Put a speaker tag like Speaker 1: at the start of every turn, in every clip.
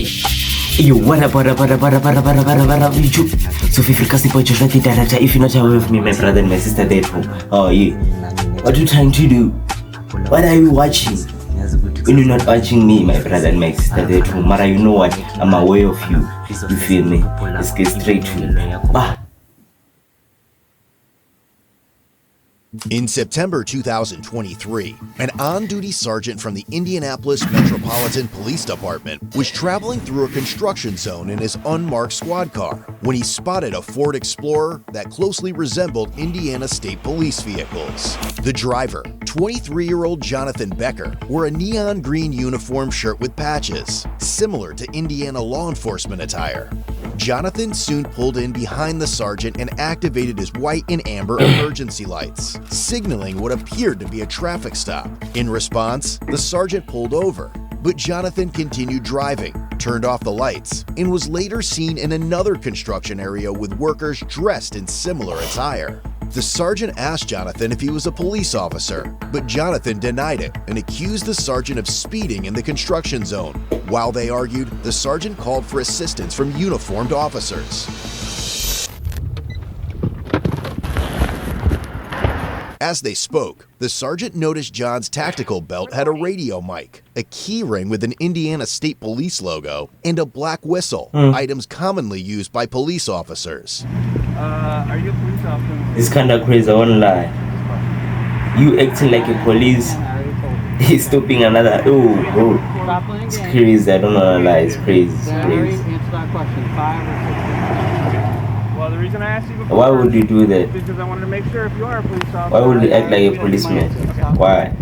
Speaker 1: Yo, what up, YouTube? So feel free to support your director if you're not aware of me, my brother and my sister there too. Oh, yeah. What are you trying to do? What are you watching? When you're not watching me, my brother and my sister there too, Mara, you know what? I'm aware of you. You feel me? Let's get straight to it. Bah.
Speaker 2: In September 2023, an on-duty sergeant from the Indianapolis Metropolitan Police Department was traveling through a construction zone in his unmarked squad car when he spotted a Ford Explorer that closely resembled Indiana State Police vehicles. The driver, 23-year-old Jonathan Becker, wore a neon green uniform shirt with patches, similar to Indiana law enforcement attire. Jonathan soon pulled in behind the sergeant and activated his white and amber emergency lights, signaling what appeared to be a traffic stop. In response, the sergeant pulled over, but Jonathan continued driving, turned off the lights, and was later seen in another construction area with workers dressed in similar attire. The sergeant asked Jonathan if he was a police officer, but Jonathan denied it and accused the sergeant of speeding in the construction zone. While they argued, the sergeant called for assistance from uniformed officers. As they spoke, the sergeant noticed John's tactical belt had a radio mic, a key ring with an Indiana State Police logo, and a black whistle, items commonly used by police officers.
Speaker 3: Are you a police officer?
Speaker 1: It's kind of crazy, I won't lie. You acting like a police, he's stopping another. Oh. It's crazy, I don't know, lie. It's crazy. It's crazy.
Speaker 3: Answer that question. 5 or 6. Well, the reason I asked you before.
Speaker 1: Why would you do that?
Speaker 3: Because I wanted to make sure if you are a police officer.
Speaker 1: Why would you act like a policeman? Why?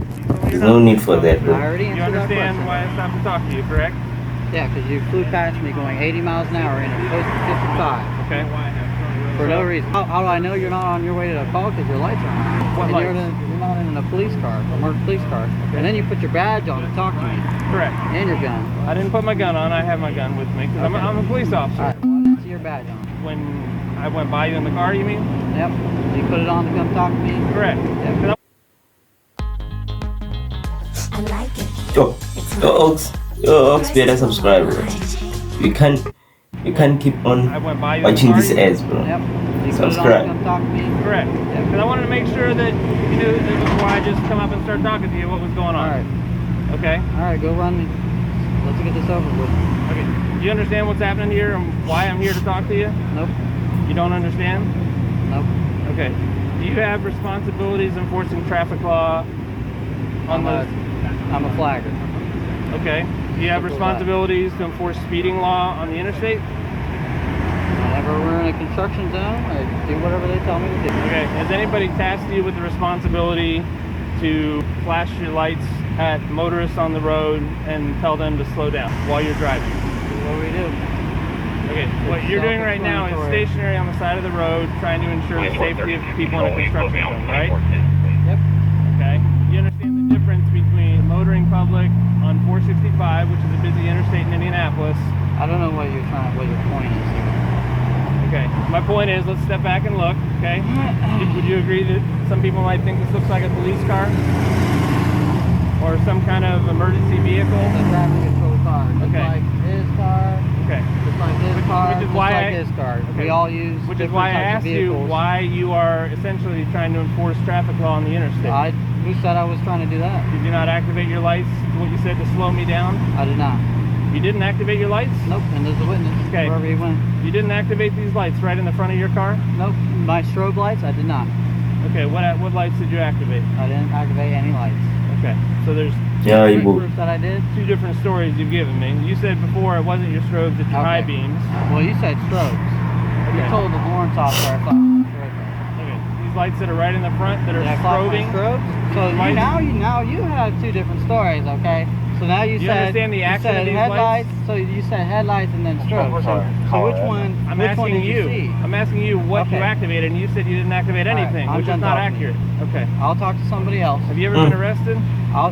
Speaker 1: There's no need for that,
Speaker 3: You
Speaker 1: bro.
Speaker 3: understand why I stopped to talk to you, correct?
Speaker 4: Yeah, because you flew past me going 80 miles an hour in a post 55.
Speaker 3: Okay.
Speaker 4: For no reason. How do I know you're not on your way to the call? Because your lights are on.
Speaker 3: What
Speaker 4: And
Speaker 3: lights?
Speaker 4: you're not in a police car, a marked police car. And then you put your badge on to talk to me.
Speaker 3: Correct.
Speaker 4: And your gun.
Speaker 3: I didn't put my gun on. I have my gun with me because I'm a police officer.
Speaker 4: Alright, well, I didn't see your badge on.
Speaker 3: When I went by you in the car, you mean?
Speaker 4: Yep. You put it on to come talk to me?
Speaker 3: Correct.
Speaker 4: Yep.
Speaker 1: Yo, Ox, better subscribe, bro. You can't keep on
Speaker 3: I went by you
Speaker 1: watching
Speaker 3: in the car,
Speaker 1: this ads, bro.
Speaker 4: Yep. You
Speaker 1: Subscribe.
Speaker 4: put it on to come talk to me?
Speaker 3: Correct.
Speaker 4: Yep.
Speaker 3: Because I wanted to make sure that you knew that before I just come up and start talking to you what was going on.
Speaker 4: Alright.
Speaker 3: Okay?
Speaker 4: Alright, go run me. Let's get this over with.
Speaker 3: Okay. Do you understand what's happening here and why I'm here to talk to you?
Speaker 4: Nope.
Speaker 3: You don't understand?
Speaker 4: Nope.
Speaker 3: Okay. Do you have responsibilities enforcing traffic law on
Speaker 4: I'm a flagger.
Speaker 3: Okay. Do you have responsibilities to enforce speeding law on the interstate?
Speaker 4: Whenever we're in a construction zone, I do whatever they tell me to do.
Speaker 3: Okay. Has anybody tasked you with the responsibility to flash your lights at motorists on the road and tell them to slow down while you're driving?
Speaker 4: What do we do?
Speaker 3: Okay, what you're doing right now is stationary on the side of the road trying to ensure the safety of people in a construction zone, right?
Speaker 4: Yep.
Speaker 3: Okay. You understand the difference between the motoring public on 465, which is a busy interstate in Indianapolis.
Speaker 4: I don't know what your point is here.
Speaker 3: Okay. My point is, let's step back and look, okay? Would you agree that some people might think this looks like a police car? Or some kind of emergency vehicle?
Speaker 4: It's a traffic control car. Just
Speaker 3: Okay.
Speaker 4: like his car,
Speaker 3: Okay.
Speaker 4: just like his car,
Speaker 3: which is
Speaker 4: just
Speaker 3: why
Speaker 4: like
Speaker 3: I-
Speaker 4: his car.
Speaker 3: okay.
Speaker 4: We all use
Speaker 3: Which is
Speaker 4: different
Speaker 3: why I
Speaker 4: types of
Speaker 3: asked you
Speaker 4: vehicles.
Speaker 3: why you are essentially trying to enforce traffic law on the interstate.
Speaker 4: Who said I was trying to do that?
Speaker 3: Did you not activate your lights, what you said, to slow me down?
Speaker 4: I did not.
Speaker 3: You didn't activate your lights?
Speaker 4: Nope, and there's a witness
Speaker 3: Okay.
Speaker 4: wherever he went.
Speaker 3: You didn't activate these lights right in the front of your car?
Speaker 4: Nope, my strobe lights, I did not.
Speaker 3: Okay, what lights did you activate?
Speaker 4: I didn't activate any lights.
Speaker 3: Okay, so there's
Speaker 1: Yeah, you will.
Speaker 4: Proof that I did?
Speaker 3: two different stories you've given me. You said before it wasn't your strobes, it's your
Speaker 4: Okay.
Speaker 3: high beams.
Speaker 4: Well, you said strobes. You
Speaker 3: Okay.
Speaker 4: told the warrant officer I thought it was right there.
Speaker 3: Okay, these lights that are right in the front that are
Speaker 4: Did I clock my
Speaker 3: strobing.
Speaker 4: strobes? So
Speaker 3: Lights-
Speaker 4: now you have two different stories, okay? So now you
Speaker 3: You
Speaker 4: said
Speaker 3: understand the
Speaker 4: you
Speaker 3: action of
Speaker 4: said
Speaker 3: these
Speaker 4: headlights. So you said headlights and then strobes. So which one?
Speaker 3: I'm
Speaker 4: which one
Speaker 3: asking
Speaker 4: did you see?
Speaker 3: I'm asking you what you
Speaker 4: Okay.
Speaker 3: activated, and you said you didn't activate
Speaker 4: All right,
Speaker 3: anything,
Speaker 4: I'm
Speaker 3: which is
Speaker 4: done
Speaker 3: not
Speaker 4: talking to
Speaker 3: accurate. Okay.
Speaker 4: I'll talk to somebody else.
Speaker 3: Have you ever been arrested?
Speaker 4: I'll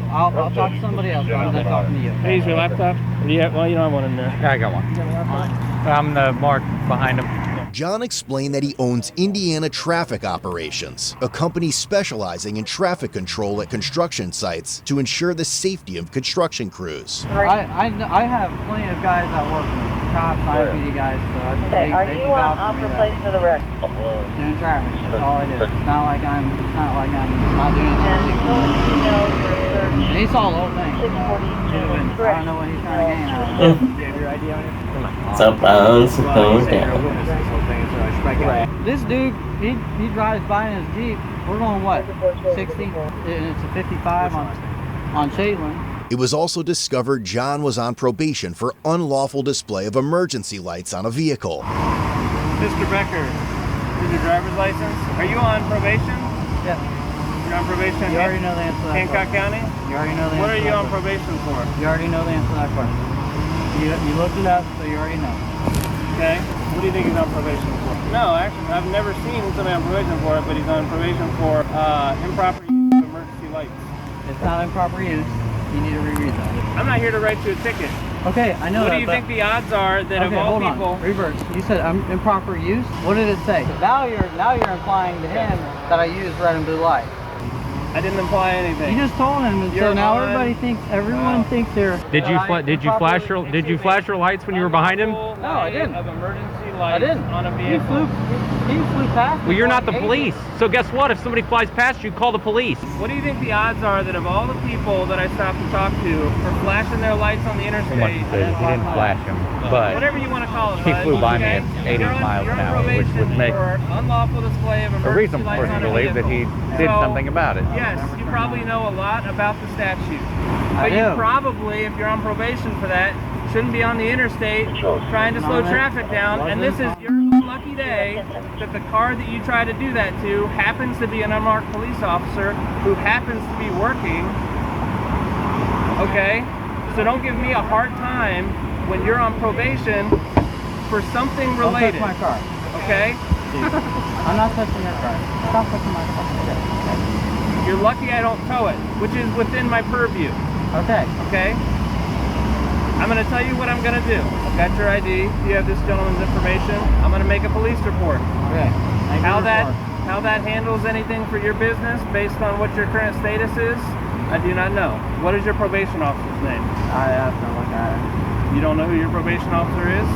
Speaker 4: talk to somebody else. I'm done talking to you.
Speaker 3: Hey, is your laptop? Or do you have, well, you don't have one in there.
Speaker 5: Yeah, I got one.
Speaker 3: You got a laptop?
Speaker 5: I'm the mark behind him.
Speaker 2: John explained that he owns Indiana Traffic Operations, a company specializing in traffic control at construction sites to ensure the safety of construction crews.
Speaker 4: I have plenty of guys that work with me, cops, IPD guys, so
Speaker 5: Okay, are you on replacement of the wreck?
Speaker 4: doing traffic. That's all I do. It's not like I'm not doing
Speaker 5: And
Speaker 4: anything.
Speaker 5: email for
Speaker 4: And he saw the whole thing.
Speaker 5: 640.
Speaker 4: I don't know what he's trying to gain out of it.
Speaker 3: Do you have your ID on you?
Speaker 4: This dude, he drives by in his Jeep. We're going what? 60? And it's a 55 on Shaitland.
Speaker 2: It was also discovered John was on probation for unlawful display of emergency lights on a vehicle.
Speaker 3: Mr. Becker, is your driver's license? Are you on probation?
Speaker 4: Yeah.
Speaker 3: You're on probation
Speaker 4: You
Speaker 3: in
Speaker 4: already know the answer to that
Speaker 3: Hancock
Speaker 4: question.
Speaker 3: County?
Speaker 4: You already know the answer
Speaker 3: What are
Speaker 4: to
Speaker 3: you
Speaker 4: that
Speaker 3: on
Speaker 4: question.
Speaker 3: probation for?
Speaker 4: You already know the answer to that question. You looked it up, so you already know.
Speaker 3: Okay. What do you think he's on probation for? No, actually, I've never seen somebody on probation for it, but he's on probation for improper use of emergency lights.
Speaker 4: It's not improper use. You need to reread that.
Speaker 3: I'm not here to write you a ticket.
Speaker 4: Okay, I know
Speaker 3: What
Speaker 4: that.
Speaker 3: do you think the odds are that of
Speaker 4: Okay,
Speaker 3: all
Speaker 4: hold
Speaker 3: people?
Speaker 4: on. Reverse. You said improper use. What did it say? Now you're implying to him that I use red and blue light.
Speaker 3: I didn't imply anything.
Speaker 4: You just told him, and so
Speaker 3: You're
Speaker 4: now
Speaker 3: on-
Speaker 4: everyone thinks they're.
Speaker 6: Did you flash your lights when you were behind him?
Speaker 3: No,
Speaker 4: I didn't.
Speaker 3: Of emergency
Speaker 4: I
Speaker 3: lights
Speaker 4: didn't.
Speaker 3: on a
Speaker 4: He
Speaker 3: vehicle.
Speaker 4: flew past.
Speaker 6: Well, you're not the
Speaker 4: me.
Speaker 6: police. So guess what? If somebody flies past you, call the police.
Speaker 3: What do you think the odds are that of all the people that I stopped to talk to for flashing their lights on the interstate?
Speaker 6: flash him,
Speaker 3: Whatever you want to call it.
Speaker 6: He
Speaker 3: bud,
Speaker 6: flew by me
Speaker 3: okay?
Speaker 6: at 80
Speaker 3: You're on-
Speaker 6: miles
Speaker 3: you're
Speaker 6: an
Speaker 3: on
Speaker 6: hour, which
Speaker 3: probation
Speaker 6: would make
Speaker 3: for unlawful display of
Speaker 6: a
Speaker 3: emergency
Speaker 6: reason
Speaker 3: lights
Speaker 6: for us
Speaker 3: on
Speaker 6: to
Speaker 3: a
Speaker 6: believe that he
Speaker 3: vehicle.
Speaker 6: did
Speaker 3: So,
Speaker 6: something about it.
Speaker 3: Yes, you probably know a lot about the statute.
Speaker 4: I
Speaker 3: But you
Speaker 4: do.
Speaker 3: probably, if you're on probation for that, shouldn't be on the interstate trying to slow
Speaker 4: No,
Speaker 3: traffic down. And this is your lucky day that the car that you try to do that to happens to be an unmarked police officer who happens to be working. Okay? So don't give me a hard time when you're on probation for something
Speaker 4: Don't touch
Speaker 3: related.
Speaker 4: my car.
Speaker 3: Okay?
Speaker 4: I'm not touching your car. Stop touching my car.
Speaker 3: You're lucky I don't tow it, which is within my purview.
Speaker 4: Okay.
Speaker 3: Okay? I'm going to tell you what I'm going to do. I've got your ID. You have this gentleman's information. I'm going to make a police report.
Speaker 4: Okay. Thank you
Speaker 3: How
Speaker 4: for
Speaker 3: that
Speaker 4: the report.
Speaker 3: how that handles anything for your business based on what your current status is, I do not know. What is your probation officer's name?
Speaker 4: I have to look at it.
Speaker 3: You don't know who your probation officer is?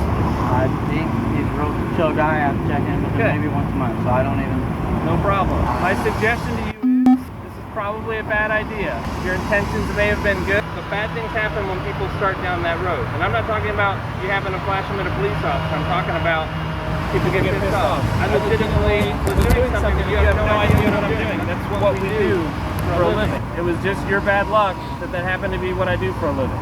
Speaker 4: I think he's a real chill guy. I have to check in with
Speaker 3: Okay.
Speaker 4: him maybe once a month, so I don't even.
Speaker 3: No problem. My suggestion to you is this is probably a bad idea. Your intentions may have been good, but bad things happen when people start down that road. And I'm not talking about you having to flash them at a police officer. I'm talking about people get pissed off. I legitimately was doing something that you have no idea what I'm doing. That's what we do for a living. It was just your bad luck that happened to be what I do for a living.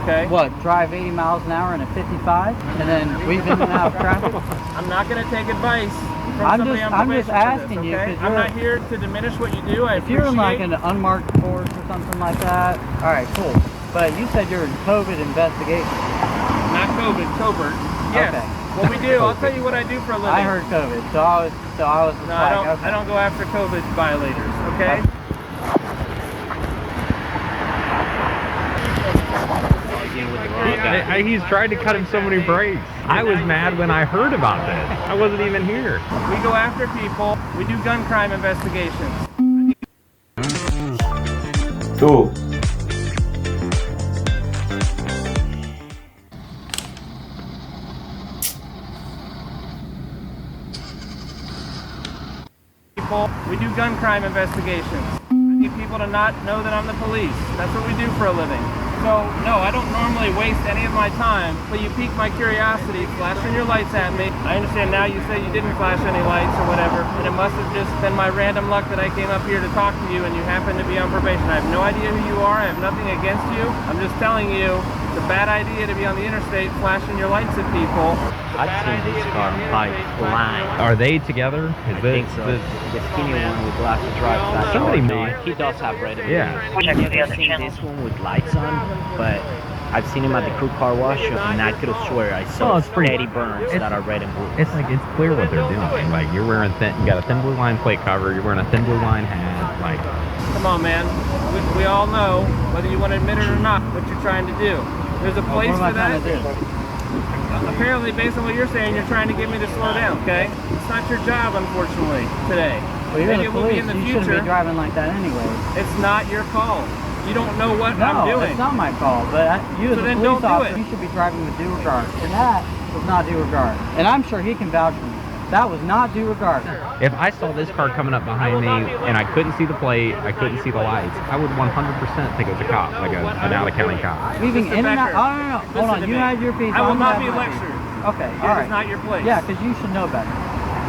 Speaker 3: Okay?
Speaker 4: What? Drive 80 miles an hour in a 55, and then weave in and out of traffic?
Speaker 3: I'm not going to take advice from
Speaker 4: I'm
Speaker 3: somebody
Speaker 4: just-
Speaker 3: on
Speaker 4: I'm just
Speaker 3: probation for
Speaker 4: asking
Speaker 3: this,
Speaker 4: you,
Speaker 3: okay?
Speaker 4: 'cause
Speaker 3: I'm
Speaker 4: you're-
Speaker 3: not here to diminish what you do. I
Speaker 4: If you're in like
Speaker 3: appreciate-
Speaker 4: an unmarked force or something like that, all right, cool. But you said you're in COVID investigation.
Speaker 3: Not COVID, covert. Yes.
Speaker 4: Okay.
Speaker 3: What we do, I'll tell you what I do for a living.
Speaker 4: I heard COVID, so I was
Speaker 3: No,
Speaker 4: like, okay.
Speaker 3: I don't go after COVID violators, okay?
Speaker 6: He's tried to cut him so many breaks. I was mad when I heard about this. I wasn't even here.
Speaker 3: We go after people. We do gun crime investigations.
Speaker 1: Cool.
Speaker 3: We do gun crime investigations. I need people to not know that I'm the police. That's what we do for a living. So, no, I don't normally waste any of my time, but you piqued my curiosity, flashing your lights at me. I understand now you say you didn't flash any lights or whatever, and it must have just been my random luck that I came up here to talk to you and you happen to be on probation. I have no idea who you are. I have nothing against you. I'm just telling you, it's a bad idea to be on the interstate flashing your lights at people.
Speaker 7: I've seen this car by blind.
Speaker 6: Are they together?
Speaker 7: I think so. The skinny one with glasses drives that.
Speaker 6: Somebody
Speaker 7: car.
Speaker 6: may.
Speaker 7: He does have red and
Speaker 6: Yeah.
Speaker 7: blue. I've never seen this one with lights on, but I've seen him at the crew car wash, and I could have swear I saw
Speaker 6: Well, it's pretty-
Speaker 7: steady burns that are red and blue.
Speaker 6: It's like it's clear what they're doing. Like you're wearing you got a thin blue line plate cover. You're wearing a thin blue line hat. Like
Speaker 3: Come on, man. We all know, whether you want to admit it or not, what you're trying to do. There's a place
Speaker 4: What am I
Speaker 3: for that.
Speaker 4: trying to do?
Speaker 3: apparently, based on what you're saying, you're trying to get me to slow down, okay? It's not your job, unfortunately, today.
Speaker 4: Well, you're
Speaker 3: Maybe
Speaker 4: the
Speaker 3: it will be
Speaker 4: police.
Speaker 3: in the
Speaker 4: You shouldn't
Speaker 3: future.
Speaker 4: be driving like that anyway.
Speaker 3: It's not your call. You don't know what
Speaker 4: No,
Speaker 3: I'm doing.
Speaker 4: it's not my call. But you as
Speaker 3: So
Speaker 4: a
Speaker 3: then
Speaker 4: police
Speaker 3: don't do
Speaker 4: officer,
Speaker 3: it.
Speaker 4: you should be driving with due regard. And that was not due regard. And I'm sure he can vouch for me. That was not due regard.
Speaker 6: If I saw this car coming up behind me and I couldn't see the plate, I couldn't see the lights, I would 100% think it was a cop, like an out-of-county cop.
Speaker 4: Weaving
Speaker 3: Mr.
Speaker 4: in and out.
Speaker 3: Becker,
Speaker 4: Oh, no. Hold
Speaker 3: listen
Speaker 4: on.
Speaker 3: to
Speaker 4: You
Speaker 3: me.
Speaker 4: had your piece.
Speaker 3: I will
Speaker 4: I'm
Speaker 3: not
Speaker 4: gonna
Speaker 3: be
Speaker 4: have my piece.
Speaker 3: lectured.
Speaker 4: Okay,
Speaker 3: It
Speaker 4: all
Speaker 3: is
Speaker 4: right.
Speaker 3: not your place.
Speaker 4: Yeah, because you should know better.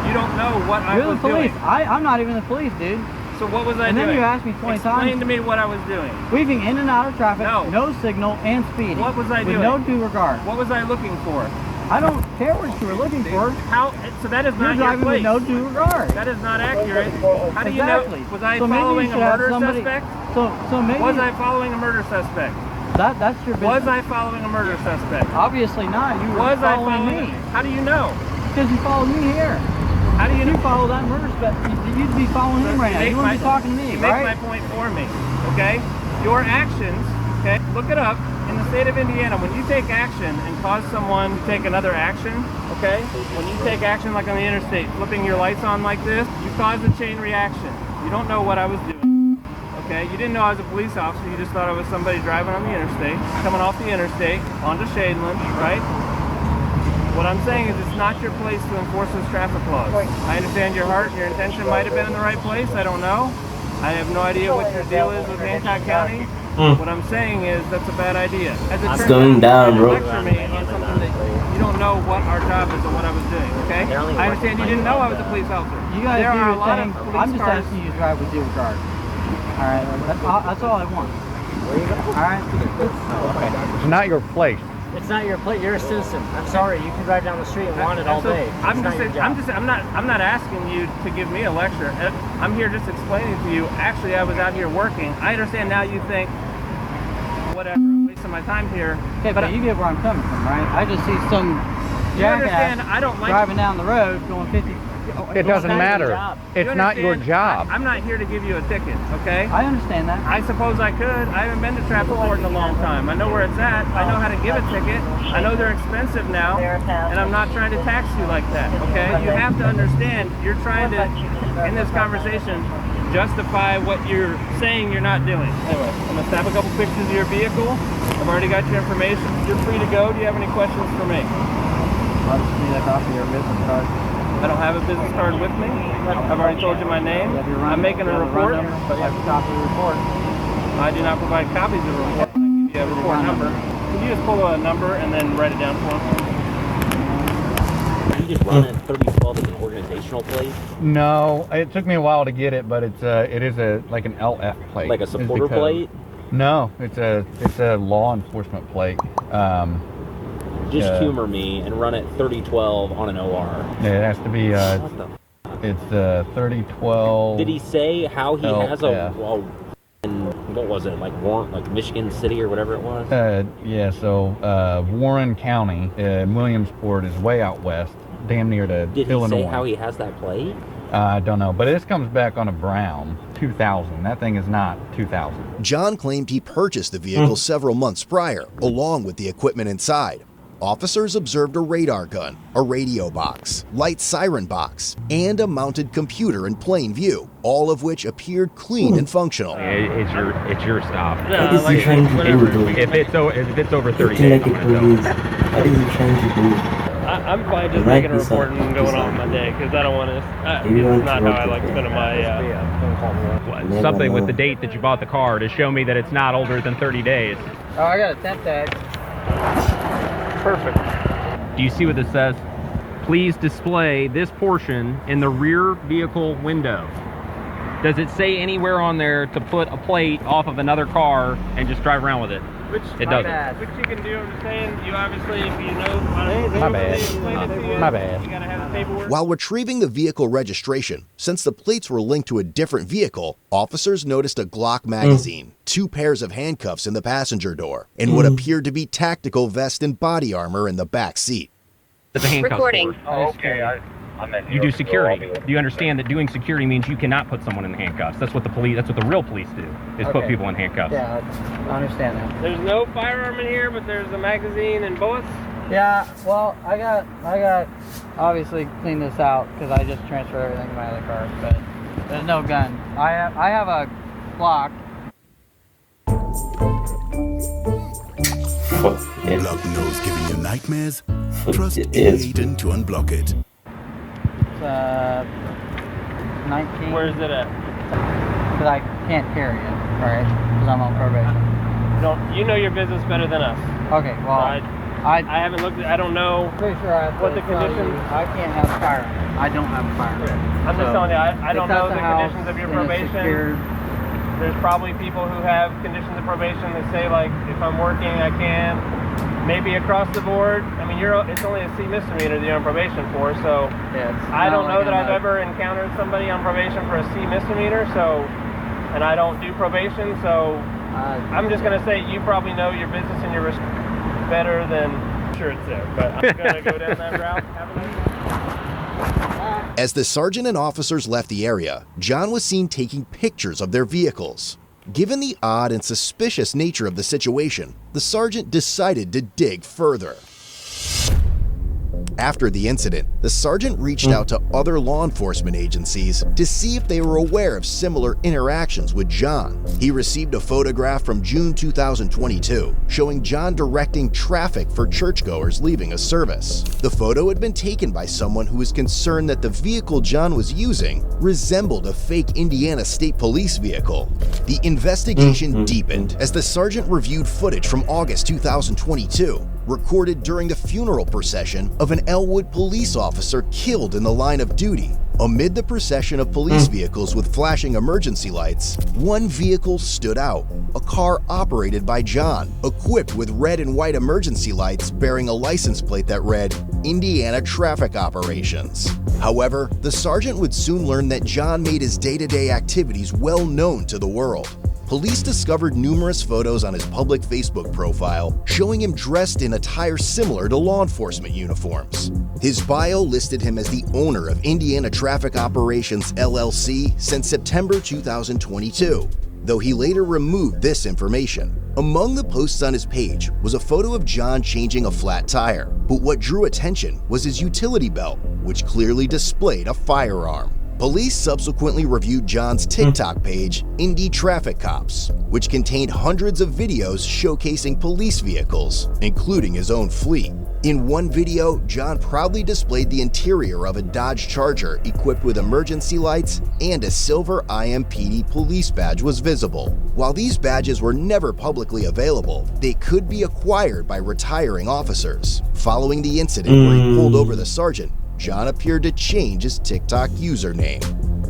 Speaker 3: You don't know what I
Speaker 4: You're
Speaker 3: was
Speaker 4: the police.
Speaker 3: doing.
Speaker 4: I'm not even the police, dude.
Speaker 3: So what was I
Speaker 4: And
Speaker 3: doing?
Speaker 4: then you asked me 20
Speaker 3: Explain
Speaker 4: times.
Speaker 3: to me what I was doing.
Speaker 4: Weaving in and out of traffic,
Speaker 3: No.
Speaker 4: no signal, and speeding.
Speaker 3: What was I
Speaker 4: with
Speaker 3: doing?
Speaker 4: no due regard.
Speaker 3: What was I looking for?
Speaker 4: I don't care what you were looking for.
Speaker 3: How? So that is
Speaker 4: You're
Speaker 3: not your
Speaker 4: driving
Speaker 3: place.
Speaker 4: with no due regard.
Speaker 3: That is not accurate. How do you
Speaker 4: Exactly.
Speaker 3: know? Was I
Speaker 4: So maybe you
Speaker 3: following a
Speaker 4: should have
Speaker 3: murder
Speaker 4: somebody-
Speaker 3: suspect?
Speaker 4: So maybe
Speaker 3: Was I following a murder suspect?
Speaker 4: that's your business.
Speaker 3: Was I following a murder suspect?
Speaker 4: Obviously not. You were
Speaker 3: Was I
Speaker 4: following
Speaker 3: following?
Speaker 4: me
Speaker 3: How do you know?
Speaker 4: because you followed me here.
Speaker 3: How do you
Speaker 4: You
Speaker 3: know?
Speaker 4: follow that murder suspect. You'd be following him right now.
Speaker 3: make
Speaker 4: You wouldn't be
Speaker 3: my-
Speaker 4: talking to me,
Speaker 3: You make
Speaker 4: right?
Speaker 3: my point for me, okay? Your actions, okay? Look it up. In the state of Indiana, when you take action and cause someone to take another action, okay? When you take action like on the interstate, flipping your lights on like this, you cause a chain reaction. You don't know what I was doing, okay? You didn't know I was a police officer. You just thought I was somebody driving on the interstate, coming off the interstate onto Shadeland, right? What I'm saying is it's not your place to enforce those traffic laws. I understand your heart, your intention might have been in the right place. I don't know. I have no idea what your deal is with Hancock County. What I'm saying is that's a bad idea. As it
Speaker 1: It's
Speaker 3: turns
Speaker 1: going
Speaker 3: out,
Speaker 1: down,
Speaker 3: you
Speaker 1: bro.
Speaker 3: lecture me on something that you don't know what our job is or what I was doing, okay? I understand you didn't know I was a police officer.
Speaker 4: You guys
Speaker 3: there
Speaker 4: do
Speaker 3: are a
Speaker 4: your
Speaker 3: lot
Speaker 4: thing.
Speaker 3: of police
Speaker 4: I'm just
Speaker 3: cars.
Speaker 4: asking you to drive with due regard. All right, that's all I want. All right.
Speaker 6: It's not your place.
Speaker 7: It's not your plate. You're a citizen. I'm sorry. You can drive down the street and want it all
Speaker 3: So,
Speaker 7: day.
Speaker 3: I'm
Speaker 7: It's not your job.
Speaker 3: I'm not asking you to give me a lecture. I'm here just explaining to you. Actually, I was out here working. I understand now. You think, whatever, I'm wasting my time here.
Speaker 4: Okay, but you get where I'm coming from, right? I just see some
Speaker 3: You understand?
Speaker 4: jackass
Speaker 3: I don't like.
Speaker 4: driving down the road going 50.
Speaker 6: It doesn't
Speaker 7: not your
Speaker 6: matter.
Speaker 7: job.
Speaker 6: It's
Speaker 3: You
Speaker 6: not your
Speaker 3: understand?
Speaker 6: job.
Speaker 3: I'm not here to give you a ticket, okay?
Speaker 4: I understand that.
Speaker 3: I suppose I could. I haven't been to traffic court in a long time. I know where it's at. I know how to give a ticket. I know they're expensive now, and I'm not trying to tax you like that, okay? You have to understand, you're trying to, in this conversation, justify what you're saying you're not doing. Anyway, I'm gonna snap a couple pictures of your vehicle. I've already got your information. You're free to go. Do you have any questions for me?
Speaker 4: I'll just need a copy of your business card.
Speaker 3: I don't have a business card with me. I've already told you my name.
Speaker 4: You have your run-
Speaker 3: I'm making
Speaker 4: you
Speaker 3: a
Speaker 4: have
Speaker 3: report.
Speaker 4: run number, but you have a copy of the report.
Speaker 3: I do not provide copies of the report. I give you a report number. Can you just pull a number and then write it down for me?
Speaker 8: You just run it 3012 as an organizational plate,
Speaker 6: No, it took me a while to get it, but it is like an LF plate.
Speaker 8: like a
Speaker 6: is the
Speaker 8: supporter
Speaker 6: code.
Speaker 8: plate.
Speaker 6: No, it's a law enforcement plate.
Speaker 8: Just
Speaker 6: Yeah.
Speaker 8: humor me and run it 3012 on an OR.
Speaker 6: It has to be
Speaker 8: What the?
Speaker 6: it's 3012.
Speaker 8: Did he say how he has
Speaker 6: LF.
Speaker 8: what was it, like Warren, like Michigan City or whatever it was?
Speaker 6: Yeah, so Warren County, Williamsport is way out west, damn near to
Speaker 8: Did he
Speaker 6: Illinois.
Speaker 8: say how he has that plate?
Speaker 6: I don't know, but this comes back on a brown 2000. That thing is not 2000.
Speaker 2: John claimed he purchased the vehicle several months prior, along with the equipment inside. Officers observed a radar gun, a radio box, light siren box, and a mounted computer in plain view, all of which appeared clean and functional.
Speaker 6: It's your stop.
Speaker 1: What is he trying to do, though?
Speaker 6: If it's over 30
Speaker 1: Acting
Speaker 6: days,
Speaker 1: like a
Speaker 6: I'm gonna
Speaker 1: police.
Speaker 6: know.
Speaker 1: What is he trying to do?
Speaker 3: I'm fine just
Speaker 1: Right
Speaker 3: making a report
Speaker 1: beside-
Speaker 3: and going
Speaker 1: beside.
Speaker 3: on my day because I don't want to.
Speaker 1: You want
Speaker 3: It's not
Speaker 1: to
Speaker 3: how
Speaker 1: work
Speaker 3: I like
Speaker 1: with
Speaker 3: spending my.
Speaker 1: Never
Speaker 6: Something with
Speaker 1: know.
Speaker 6: the date that you bought the car to show me that it's not older than 30 days.
Speaker 4: Oh, I got a tent tag.
Speaker 3: Perfect.
Speaker 6: Do you see what this says? Please display this portion in the rear vehicle window. Does it say anywhere on there to put a plate off of another car and just drive around with it?
Speaker 3: Which
Speaker 6: It doesn't.
Speaker 3: Which you can do. I'm just saying. You obviously, if you know.
Speaker 6: My bad. My bad.
Speaker 3: You gotta have the paperwork.
Speaker 2: While retrieving the vehicle registration, since the plates were linked to a different vehicle, officers noticed a Glock magazine, 2 pairs of handcuffs in the passenger door, and what appeared to be tactical vest and body armor in the back seat.
Speaker 6: The handcuffs
Speaker 5: Recording.
Speaker 6: for.
Speaker 3: Oh, okay.
Speaker 6: You do security. Do you understand that doing security means you cannot put someone in handcuffs? That's what the police. That's what the real police do. Is put
Speaker 4: Okay.
Speaker 6: people in handcuffs.
Speaker 4: Yeah, I understand that.
Speaker 3: There's no firearm in here, but there's a magazine and bullets.
Speaker 4: Yeah, well, I got obviously clean this out because I just transferred everything to my other car, but there's no gun. I have a Glock.
Speaker 9: Block nose giving you nightmares?
Speaker 1: Fuck
Speaker 9: Trust
Speaker 1: yes.
Speaker 9: Aiden to unblock it.
Speaker 4: It's 19.
Speaker 3: Where is it at?
Speaker 4: Because I can't carry it, right? Because I'm on probation.
Speaker 3: You know your business better than us.
Speaker 4: Okay, well,
Speaker 3: I haven't looked at, I don't know.
Speaker 4: pretty sure I have
Speaker 3: what
Speaker 4: to
Speaker 3: the
Speaker 4: tell
Speaker 3: conditions-
Speaker 4: you, I can't have a firearm. I don't have a firearm.
Speaker 3: I'm just telling you, I don't know
Speaker 4: It's at
Speaker 3: the
Speaker 4: house,
Speaker 3: conditions of your
Speaker 4: and it's
Speaker 3: probation.
Speaker 4: secured.
Speaker 3: There's probably people who have conditions of probation that say, like, if I'm working, I can. Maybe across the board. I mean, it's only a C misdemeanor that you're on probation for, so
Speaker 4: Yeah, it's
Speaker 3: I
Speaker 4: not
Speaker 3: don't know
Speaker 4: like
Speaker 3: that
Speaker 4: I'm
Speaker 3: I've ever encountered somebody on probation for a C misdemeanor, so, and I don't do probation, so I'm just going to say you probably know your business and your risk better than, sure it's there, but I'm going to go down that route. Have a nice day.
Speaker 2: As the sergeant and officers left the area, John was seen taking pictures of their vehicles. Given the odd and suspicious nature of the situation, the sergeant decided to dig further. After the incident, the sergeant reached out to other law enforcement agencies to see if they were aware of similar interactions with John. He received a photograph from June 2022 showing John directing traffic for churchgoers leaving a service. The photo had been taken by someone who was concerned that the vehicle John was using resembled a fake Indiana State Police vehicle. The investigation deepened as the sergeant reviewed footage from August 2022 recorded during the funeral procession of an Elwood police officer killed in the line of duty. Amid the procession of police vehicles with flashing emergency lights, one vehicle stood out, a car operated by John, equipped with red and white emergency lights bearing a license plate that read, Indiana Traffic Operations. However, the sergeant would soon learn that John made his day-to-day activities well known to the world. Police discovered numerous photos on his public Facebook profile showing him dressed in attire similar to law enforcement uniforms. His bio listed him as the owner of Indiana Traffic Operations LLC since September 2022, though he later removed this information. Among the posts on his page was a photo of John changing a flat tire, but what drew attention was his utility belt, which clearly displayed a firearm. Police subsequently reviewed John's TikTok page, Indy Traffic Cops, which contained hundreds of videos showcasing police vehicles, including his own fleet. In one video, John proudly displayed the interior of a Dodge Charger equipped with emergency lights, and a silver IMPD police badge was visible. While these badges were never publicly available, they could be acquired by retiring officers. Following the incident where he pulled over the sergeant, John appeared to change his TikTok username.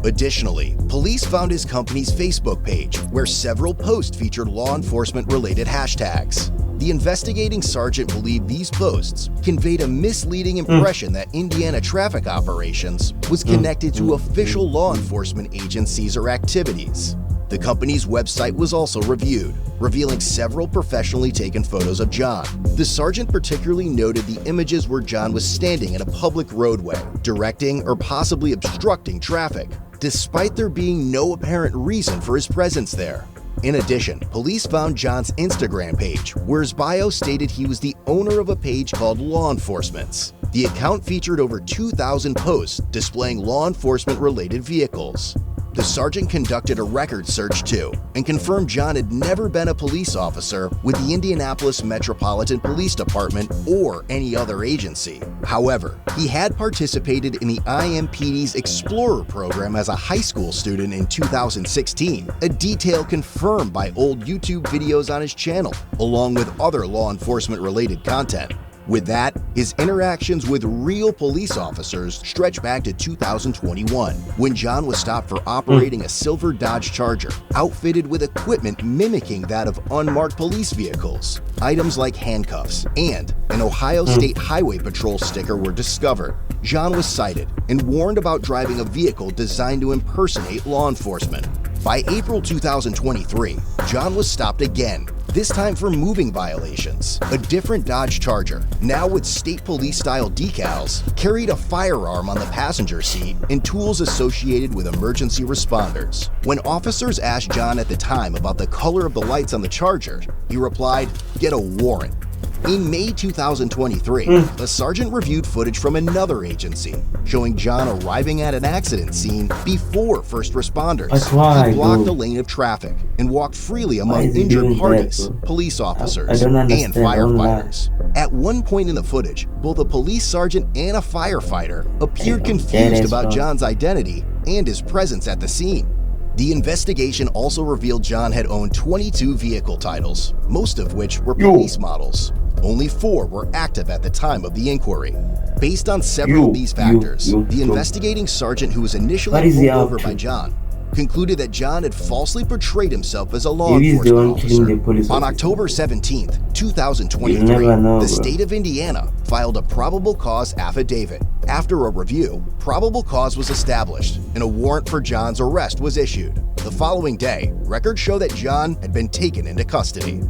Speaker 2: Additionally, police found his company's Facebook page, where several posts featured law enforcement-related hashtags. The investigating sergeant believed these posts conveyed a misleading impression that Indiana Traffic Operations was connected to official law enforcement agencies or activities. The company's website was also reviewed, revealing several professionally taken photos of John. The sergeant particularly noted the images where John was standing in a public roadway, directing or possibly obstructing traffic, despite there being no apparent reason for his presence there. In addition, police found John's Instagram page, where his bio stated he was the owner of a page called Law Enforcement's. The account featured over 2,000 posts displaying law enforcement-related vehicles. The sergeant conducted a record search too, and confirmed John had never been a police officer with the Indianapolis Metropolitan Police Department or any other agency. However, he had participated in the IMPD's Explorer program as a high school student in 2016, a detail confirmed by old YouTube videos on his channel, along with other law enforcement-related content. With that, his interactions with real police officers stretch back to 2021, when John was stopped for operating a silver Dodge Charger, outfitted with equipment mimicking that of unmarked police vehicles. Items like handcuffs and an Ohio State Highway Patrol sticker were discovered. John was cited and warned about driving a vehicle designed to impersonate law enforcement. By April 2023, John was stopped again, this time for moving violations. A different Dodge Charger, now with state police-style decals, carried a firearm on the passenger seat and tools associated with emergency responders. When officers asked John at the time about the color of the lights on the Charger, he replied, "Get a warrant." In May 2023, a sergeant reviewed footage from another agency showing John arriving at an accident scene before first responders.
Speaker 1: But why,
Speaker 2: he blocked
Speaker 1: bro?
Speaker 2: a lane of traffic and walked freely
Speaker 1: Why
Speaker 2: among
Speaker 1: is he
Speaker 2: injured
Speaker 1: doing
Speaker 2: parties,
Speaker 1: that, bro?
Speaker 2: police officers,
Speaker 1: I don't
Speaker 2: and
Speaker 1: understand.
Speaker 2: firefighters. At one point in the footage, both a police sergeant and a firefighter appeared confused
Speaker 1: That is
Speaker 2: about
Speaker 1: wrong.
Speaker 2: John's identity and his presence at the scene. The investigation also revealed John had owned 22 vehicle titles, most of which were police models. Only 4 were active at the time of the inquiry. Based on several of these factors, the investigating sergeant who was initially
Speaker 1: What is he
Speaker 2: pulled
Speaker 1: up
Speaker 2: over
Speaker 1: to?
Speaker 2: by John concluded that John had falsely portrayed himself as a law
Speaker 1: Maybe he's the
Speaker 2: enforcement
Speaker 1: one killing
Speaker 2: officer.
Speaker 1: the police
Speaker 2: On
Speaker 1: officer.
Speaker 2: October 17th,
Speaker 1: You'll
Speaker 2: 2023,
Speaker 1: never know,
Speaker 2: the
Speaker 1: bro.
Speaker 2: state of Indiana filed a probable cause affidavit. After a review, probable cause was established and a warrant for John's arrest was issued. The following day, records show that John had been taken into custody.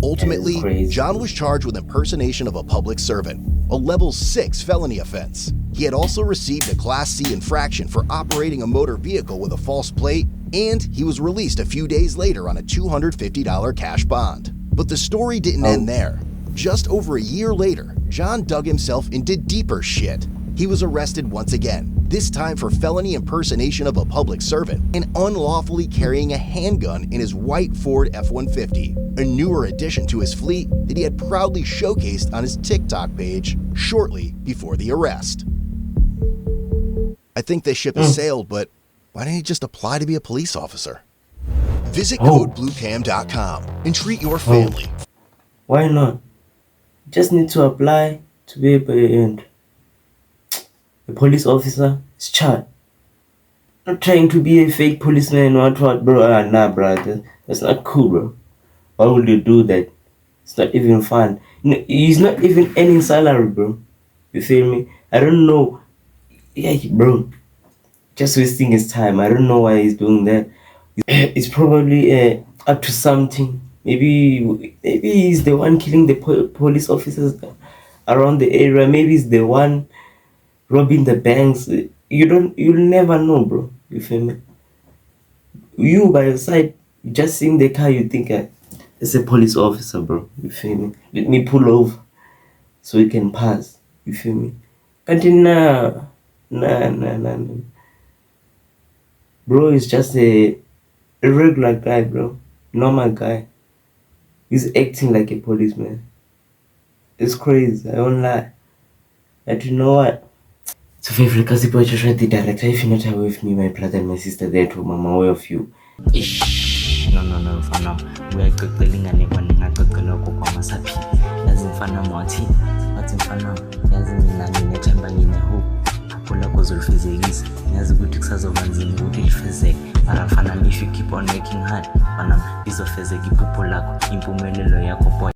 Speaker 2: Ultimately,
Speaker 1: crazy.
Speaker 2: John was charged with impersonation of a public servant, a level 6 felony offense. He had also received a Class C infraction for operating a motor vehicle with a false plate, and he was released a few days later on a $250 cash bond. But the story didn't end there. Just over a year later, John dug himself into deeper shit. He was arrested once again, this time for felony impersonation of a public servant and unlawfully carrying a handgun in his white Ford F-150, a newer addition to his fleet that he had proudly showcased on his TikTok page shortly before the arrest. I think this ship has sailed, but why didn't he just apply to be a police officer? Visit codebluecam.com and treat your family.
Speaker 1: Why not? Just need to apply to be a police officer. It's chat. Not trying to be a fake policeman. What, bro? Nah, bro. That's not cool, bro. Why would you do that? It's not even fun. He's not even earning salary, bro. You feel me? I don't know. Yeah, bro. Just wasting his time. I don't know why he's doing that. It's probably up to something. Maybe he's the one killing the police officers around the area. Maybe he's the one robbing the banks. You'll never know, bro. You feel me? You by your side, just seeing the car, you think it's a police officer, bro. You feel me? Let me pull over so we can pass. You feel me? Nah. Bro is just a regular guy, bro. Normal guy. He's acting like a policeman. It's crazy. I won't lie. But you know what? So favorite kasi boy, just write the director. If you're not away with me, my brother and my sister, there too, I'm aware of you.
Speaker 8: No, mfana uyaqeqela ingane kwaningaqeqelwa kokwamasaphi yazi mfana wathi mfana yazi mina nginethemba nginehope aphula kozolifezekisa yazi ukuthi kusazoba nzima ukuthi lifezeke mara mfana if you keep on working hard mfana izofezeka iphupho lakho impumelelo yakho boy.